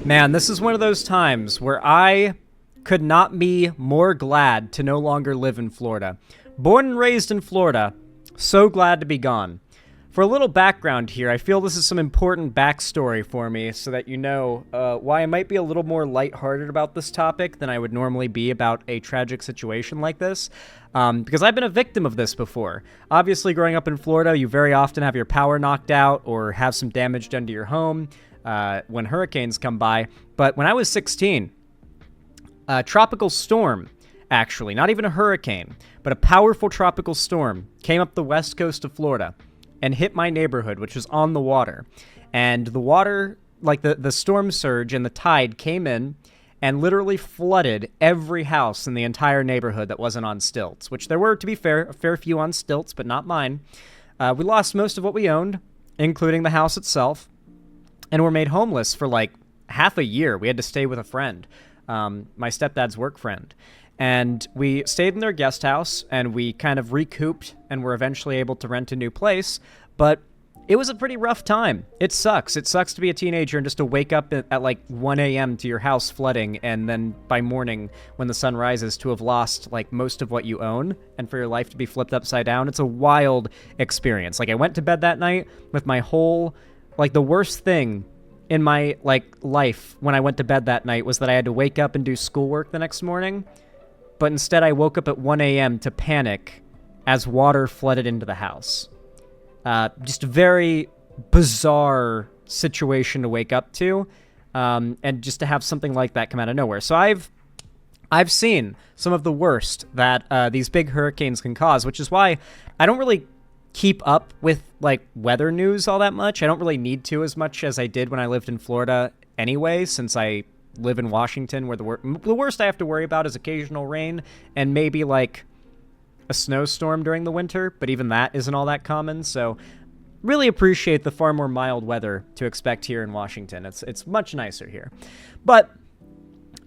Man, this is one of those times where I could not be more glad to no longer live in Florida. Born and raised in Florida, so glad to be gone. For a little background here, I feel this is some important backstory for me so that you know why I might be a little more lighthearted about this topic than I would normally be about a tragic situation like this. Because I've been a victim of this before. Obviously, growing up in Florida, you very often have your power knocked out or have some damage done to your home when hurricanes come by. But when I was 16, a tropical storm, actually, not even a hurricane, but a powerful tropical storm came up the west coast of Florida and hit my neighborhood, which was on the water. And the water, like the storm surge and the tide came in and literally flooded every house in the entire neighborhood that wasn't on stilts, which there were, to be fair, a fair few on stilts, but not mine. We lost most of what we owned, including the house itself, and were made homeless for like half a year. We had to stay with a friend, my stepdad's work friend. And we stayed in their guest house, and we kind of recouped and were eventually able to rent a new place. But it was a pretty rough time. It sucks. It sucks to be a teenager and just to wake up at like 1 a.m. to your house flooding, and then by morning, when the sun rises, to have lost like most of what you own, and for your life to be flipped upside down. It's a wild experience. Like, I went to bed that night with my whole, like, the worst thing in my like life when I went to bed that night was that I had to wake up and do schoolwork the next morning. But instead I woke up at 1 a.m. to panic as water flooded into the house. Just a very bizarre situation to wake up to, and just to have something like that come out of nowhere. So I've seen some of the worst that these big hurricanes can cause, which is why I don't really keep up with like weather news all that much. I don't really need to as much as I did when I lived in Florida anyway, since I live in Washington, where the worst I have to worry about is occasional rain and maybe like a snowstorm during the winter, but even that isn't all that common. So really appreciate the far more mild weather to expect here in Washington. It's much nicer here. But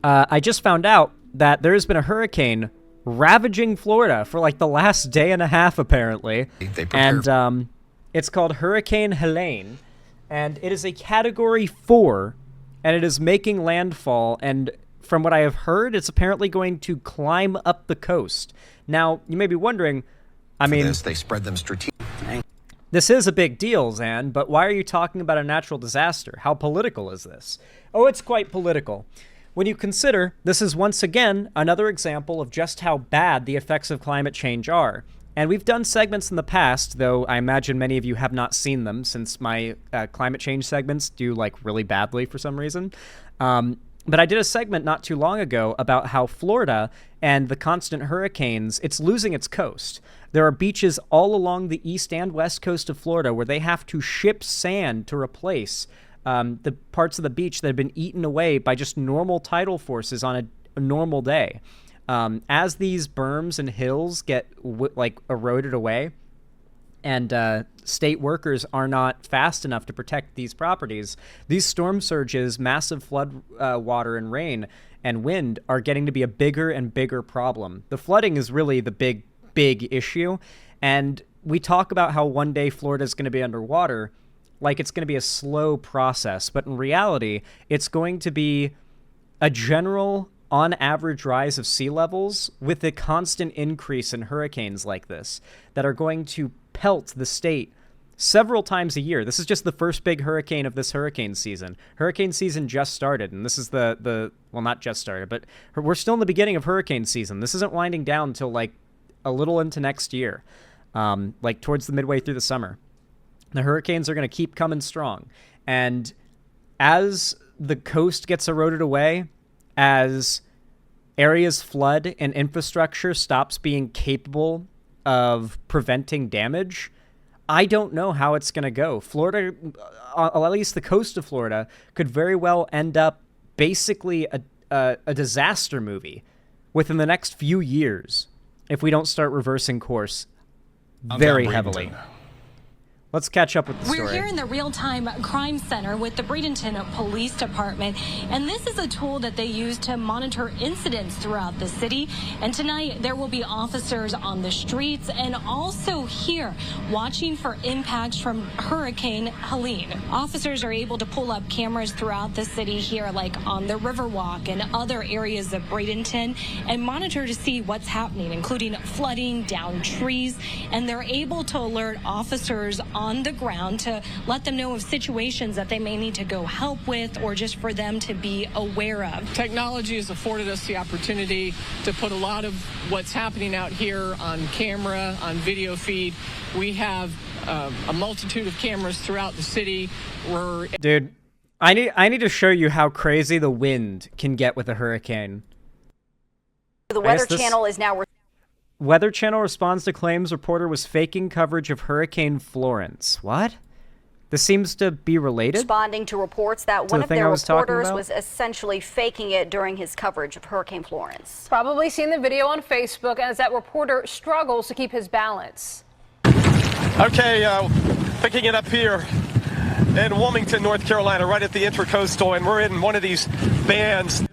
I just found out that there has been a hurricane ravaging Florida for like the last day and a half, apparently. And it's called Hurricane Helene, and it is a Category 4, and it is making landfall, and from what I have heard, it's apparently going to climb up the coast. Now, you may be wondering, they spread them strategically. This is a big deal, Zan, but why are you talking about a natural disaster? How political is this? Oh, it's quite political. When you consider, this is once again another example of just how bad the effects of climate change are. And we've done segments in the past, though I imagine many of you have not seen them, since my climate change segments do like really badly for some reason. But I did a segment not too long ago about how Florida and the constant hurricanes, it's losing its coast. There are beaches all along the east and west coast of Florida where they have to ship sand to replace the parts of the beach that have been eaten away by just normal tidal forces on a normal day. As these berms and hills get eroded away, and state workers are not fast enough to protect these properties, these storm surges, massive flood water and rain and wind are getting to be a bigger and bigger problem. The flooding is really the big issue, and we talk about how one day Florida is going to be underwater like it's going to be a slow process, but in reality, it's going to be a general on average rise of sea levels with a constant increase in hurricanes like this that are going to pelt the state several times a year. This is just the first big hurricane of this hurricane season. Hurricane season just started, and this is well, not just started, but we're still in the beginning of hurricane season. This isn't winding down until like a little into next year, like towards the midway through the summer. The hurricanes are going to keep coming strong. And as the coast gets eroded away, as areas flood and infrastructure stops being capable of preventing damage, I don't know how it's going to go. Florida, at least the coast of Florida, could very well end up basically a disaster movie within the next few years if we don't start reversing course very heavily. Let's catch up with the story. We're here in the real-time crime center with the Bradenton Police Department, and this is a tool that they use to monitor incidents throughout the city. And tonight, there will be officers on the streets and also here watching for impacts from Hurricane Helene. Officers are able to pull up cameras throughout the city here, like on the Riverwalk and other areas of Bradenton, and monitor to see what's happening, including flooding, downed trees, and they're able to alert officers on the ground to let them know of situations that they may need to go help with or just for them to be aware of. Technology has afforded us the opportunity to put a lot of what's happening out here on camera, on video feed. We have a multitude of cameras throughout the city. Dude, I need to show you how crazy the wind can get with a hurricane. The Weather Channel is now... Weather Channel responds to claims reporter was faking coverage of Hurricane Florence. What? This seems to be related? Responding to reports that one of their reporters was essentially faking it during his coverage of Hurricane Florence. Probably seen the video on Facebook as that reporter struggles to keep his balance. Okay, picking it up here in Wilmington, North Carolina, right at the Intracoastal, and we're in one of these bands.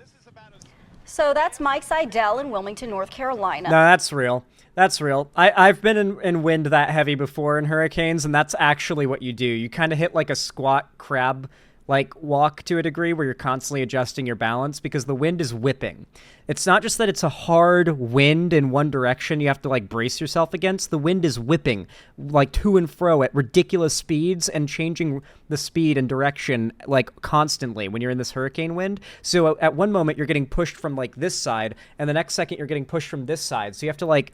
So that's Mike Seidel in Wilmington, North Carolina. No, that's real. That's real. I've been in wind that heavy before in hurricanes, and that's actually what you do. You kind of hit like a squat crab like walk to a degree where you're constantly adjusting your balance because the wind is whipping. It's not just that it's a hard wind in one direction you have to like brace yourself against. The wind is whipping like to and fro at ridiculous speeds and changing the speed and direction like constantly when you're in this hurricane wind. So at one moment you're getting pushed from like this side and the next second you're getting pushed from this side. So you have to like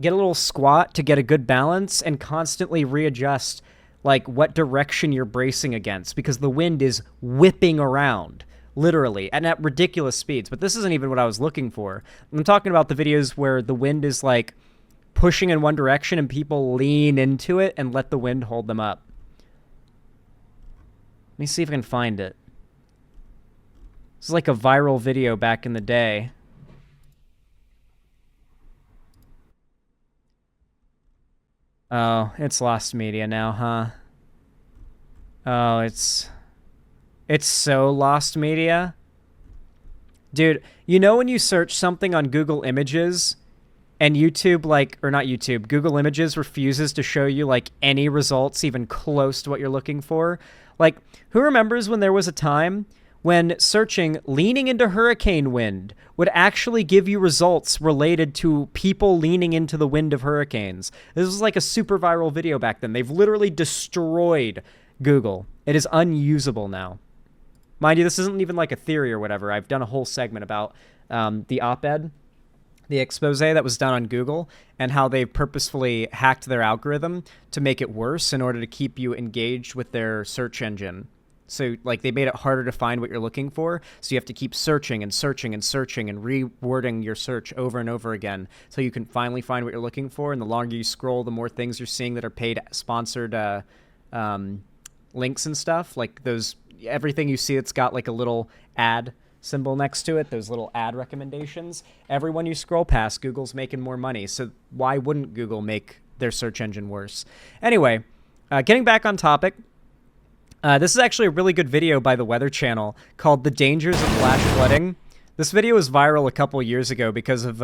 get a little squat to get a good balance and constantly readjust like what direction you're bracing against because the wind is whipping around literally and at ridiculous speeds. But this isn't even what I was looking for. I'm talking about the videos where the wind is like pushing in one direction and people lean into it and let the wind hold them up. Let me see if I can find it. This is like a viral video back in the day. Oh, it's lost media now, huh? Oh, it's so lost media. Dude, you know when you search something on Google Images and YouTube, like, or not YouTube, Google Images refuses to show you, like, any results even close to what you're looking for? Like, who remembers when there was a time when searching leaning into hurricane wind would actually give you results related to people leaning into the wind of hurricanes? This was like a super viral video back then. They've literally destroyed Google. It is unusable now. Mind you, this isn't even like a theory or whatever. I've done a whole segment about the op-ed, the expose that was done on Google, and how they purposefully hacked their algorithm to make it worse in order to keep you engaged with their search engine. So, like, they made it harder to find what you're looking for, so you have to keep searching and searching and searching and rewording your search over and over again so you can finally find what you're looking for, and the longer you scroll, the more things you're seeing that are paid sponsored links and stuff. Like, those, everything you see that's got, like, a little ad symbol next to it, those little ad recommendations, every one you scroll past, Google's making more money, so why wouldn't Google make their search engine worse? Anyway, getting back on topic, this is actually a really good video by the Weather Channel called The Dangers of Flash Flooding. This video was viral a couple years ago because of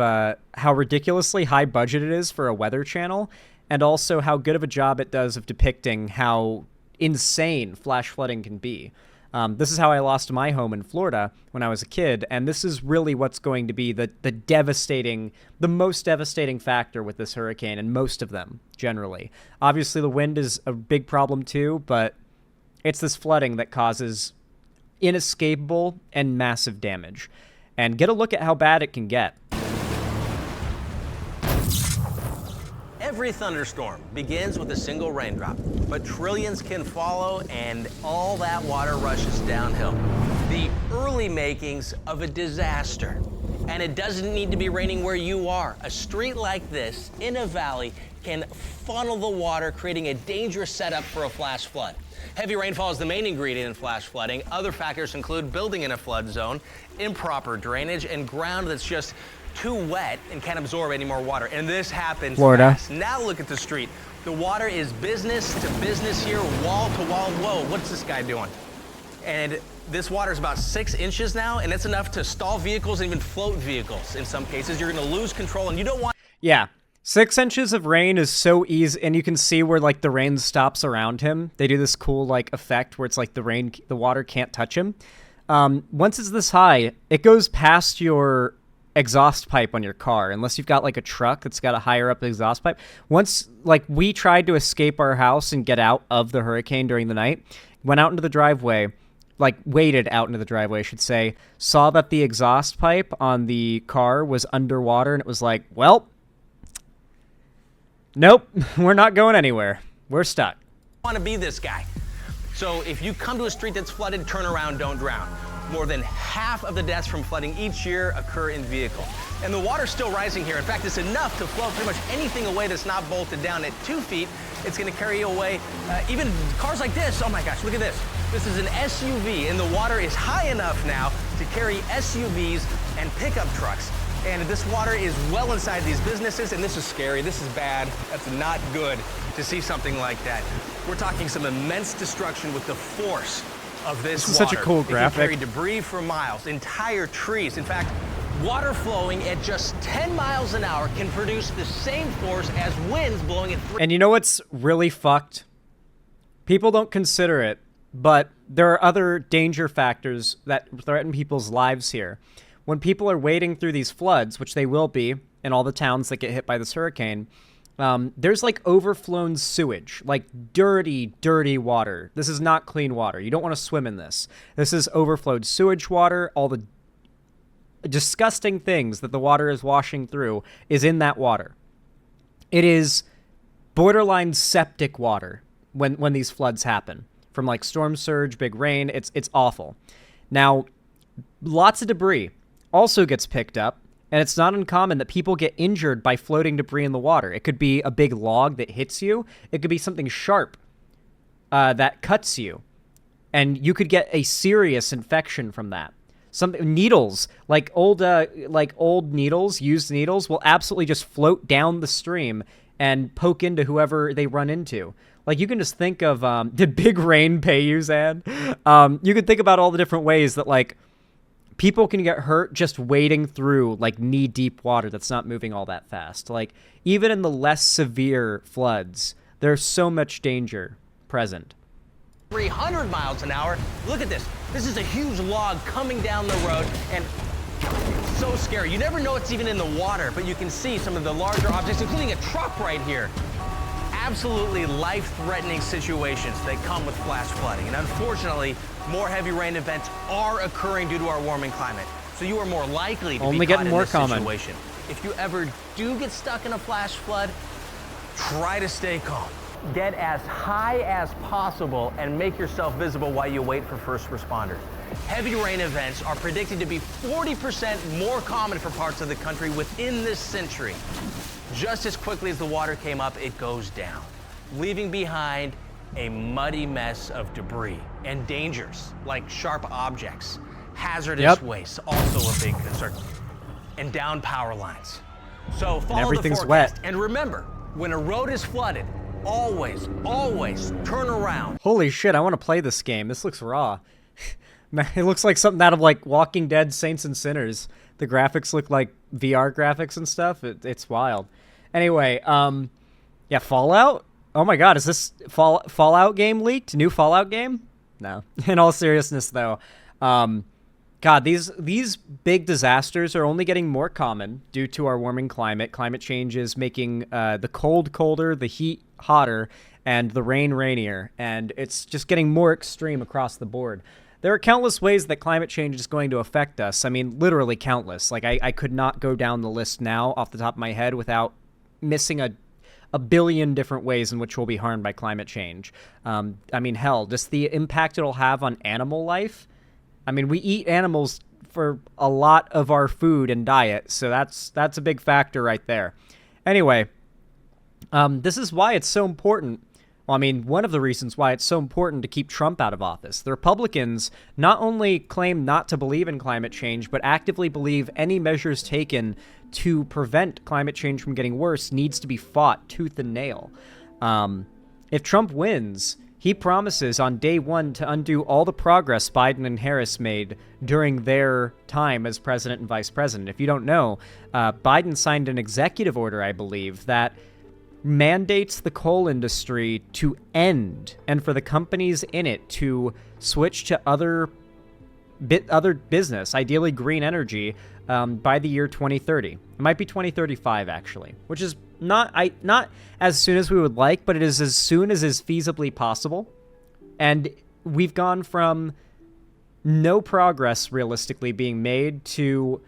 how ridiculously high budget it is for a weather channel, and also how good of a job it does of depicting how insane flash flooding can be. This is how I lost my home in Florida when I was a kid, and this is really what's going to be the most devastating factor with this hurricane, and most of them, generally. Obviously, the wind is a big problem too, but it's this flooding that causes inescapable and massive damage. And get a look at how bad it can get. Every thunderstorm begins with a single raindrop, but trillions can follow and all that water rushes downhill. The early makings of a disaster. And it doesn't need to be raining where you are. A street like this in a valley can funnel the water, creating a dangerous setup for a flash flood. Heavy rainfall is the main ingredient in flash flooding. Other factors include building in a flood zone, improper drainage, and ground that's just too wet and can't absorb any more water. And this happens Florida. fast. Now look at the street. The water is business to business here, wall to wall. Whoa, what's this guy doing? And this water is about 6 inches now, and it's enough to stall vehicles and even float vehicles in some cases. You're going to lose control, and you don't want... Yeah. 6 inches of rain is so easy, and you can see where, like, the rain stops around him. They do this cool, like, effect where it's like the water can't touch him. Once it's this high, it goes past your exhaust pipe on your car, unless you've got, like, a truck that's got a higher up exhaust pipe. Once, like, we tried to escape our house and get out of the hurricane during the night, went out into the driveway, like, waded out into the driveway, I should say, saw that the exhaust pipe on the car was underwater, and it was like, well... Nope, we're not going anywhere. We're stuck. Want to be this guy. So if you come to a street that's flooded, turn around, don't drown. More than half of the deaths from flooding each year occur in vehicle. And the water's still rising here. In fact, it's enough to float pretty much anything away that's not bolted down. At 2 feet, it's going to carry away even cars like this. Oh my gosh, look at this. This is an SUV, and the water is high enough now to carry SUVs and pickup trucks. And this water is well inside these businesses, and this is scary. This is bad. That's not good to see something like that. We're talking some immense destruction with the force of this water. This is such a cool graphic. It can carry debris for miles, entire trees. In fact, water flowing at just 10 miles an hour can produce the same force as winds blowing at 3. And you know what's really fucked? People don't consider it, but there are other danger factors that threaten people's lives here. When people are wading through these floods, which they will be in all the towns that get hit by this hurricane, there's like overflown sewage, like dirty, dirty water. This is not clean water. You don't want to swim in this. This is overflowed sewage water. All the disgusting things that the water is washing through is in that water. It is borderline septic water when these floods happen. From like storm surge, big rain, it's awful. Now, lots of debris also gets picked up, and it's not uncommon that people get injured by floating debris in the water. It could be a big log that hits you. It could be something sharp that cuts you, and you could get a serious infection from that. Some needles, like old needles, used needles, will absolutely just float down the stream and poke into whoever they run into. Like, you can just think of, did big rain pay you, Zan? You can think about all the different ways that, like, people can get hurt just wading through, like, knee-deep water that's not moving all that fast. Like, even in the less severe floods, there's so much danger present. 300 miles an hour. Look at this. This is a huge log coming down the road, and it's so scary. You never know it's even in the water, but you can see some of the larger objects, including a truck right here. Absolutely life-threatening situations that come with flash flooding. And unfortunately, more heavy rain events are occurring due to our warming climate. So you are more likely to be caught in this situation. If you ever do get stuck in a flash flood, try to stay calm. Get as high as possible and make yourself visible while you wait for first responders. Heavy rain events are predicted to be 40% more common for parts of the country within this century. Just as quickly as the water came up, it goes down, leaving behind a muddy mess of debris and dangers like sharp objects, hazardous waste, also a big concern, and down power lines. So follow the forecast. Wet. And remember, when a road is flooded, always, always turn around. Holy shit, I want to play this game. This looks raw. It looks like something out of, like, Walking Dead Saints and Sinners. The graphics look like VR graphics and stuff. It's wild. Anyway, yeah, Fallout? Oh my god, is this Fallout game leaked? New Fallout game? No. In all seriousness, though, God, these big disasters are only getting more common due to our warming climate. Climate change is making the cold colder, the heat hotter, and the rain rainier, and it's just getting more extreme across the board. There are countless ways that climate change is going to affect us. I mean, literally countless. Like, I could not go down the list now off the top of my head without missing a billion different ways in which we'll be harmed by climate change. I mean, hell, just the impact it'll have on animal life. I mean, we eat animals for a lot of our food and diet, so that's a big factor right there. Anyway, this is why it's so important. Well, I mean, one of the reasons why it's so important to keep Trump out of office. The Republicans not only claim not to believe in climate change, but actively believe any measures taken to prevent climate change from getting worse needs to be fought tooth and nail. If Trump wins, he promises on day one to undo all the progress Biden and Harris made during their time as president and vice president. If you don't know, Biden signed an executive order, I believe, that mandates the coal industry to end and for the companies in it to switch to other business, ideally green energy, by the year 2030. It might be 2035, actually, which is not as soon as we would like, but it is as soon as is feasibly possible. And we've gone from no progress realistically being made to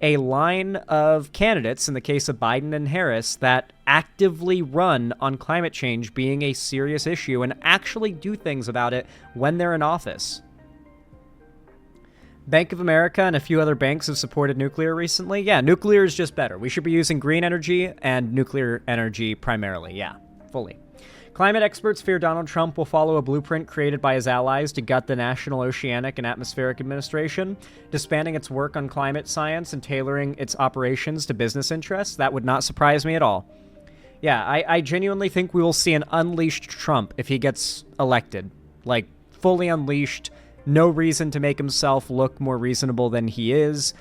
a line of candidates, in the case of Biden and Harris, that actively run on climate change being a serious issue and actually do things about it when they're in office. Bank of America and a few other banks have supported nuclear recently. Yeah, nuclear is just better. We should be using green energy and nuclear energy primarily. Yeah, fully. Climate experts fear Donald Trump will follow a blueprint created by his allies to gut the National Oceanic and Atmospheric Administration, disbanding its work on climate science and tailoring its operations to business interests. That would not surprise me at all. Yeah, I genuinely think we will see an unleashed Trump if he gets elected. Like, fully unleashed. No reason to make himself look more reasonable than he is.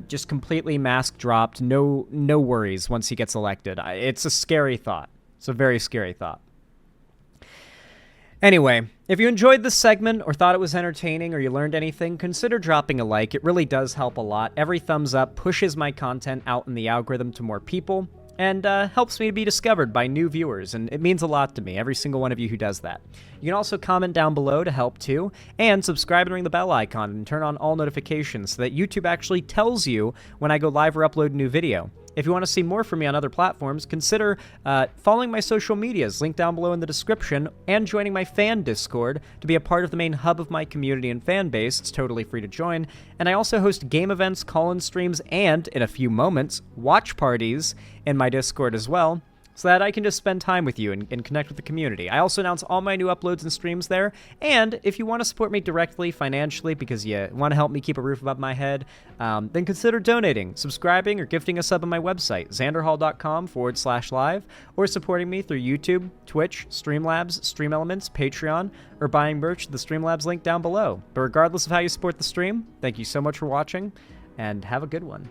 Just completely mask dropped. No worries once he gets elected. It's a scary thought. It's a very scary thought. Anyway, if you enjoyed this segment or thought it was entertaining or you learned anything, consider dropping a like. It really does help a lot. Every thumbs up pushes my content out in the algorithm to more people and helps me to be discovered by new viewers, and it means a lot to me, every single one of you who does that. You can also comment down below to help too, and subscribe and ring the bell icon and turn on all notifications so that YouTube actually tells you when I go live or upload a new video. If you want to see more from me on other platforms, consider following my social medias, linked down below in the description, and joining my fan Discord to be a part of the main hub of my community and fan base. It's totally free to join. And I also host game events, call-in streams, and, in a few moments, watch parties in my Discord as well, so that I can just spend time with you and connect with the community. I also announce all my new uploads and streams there, and if you want to support me directly financially because you want to help me keep a roof above my head, then consider donating, subscribing, or gifting a sub on my website, xanderhall.com/live, or supporting me through YouTube, Twitch, Streamlabs, StreamElements, Patreon, or buying merch at the Streamlabs link down below. But regardless of how you support the stream, thank you so much for watching, and have a good one.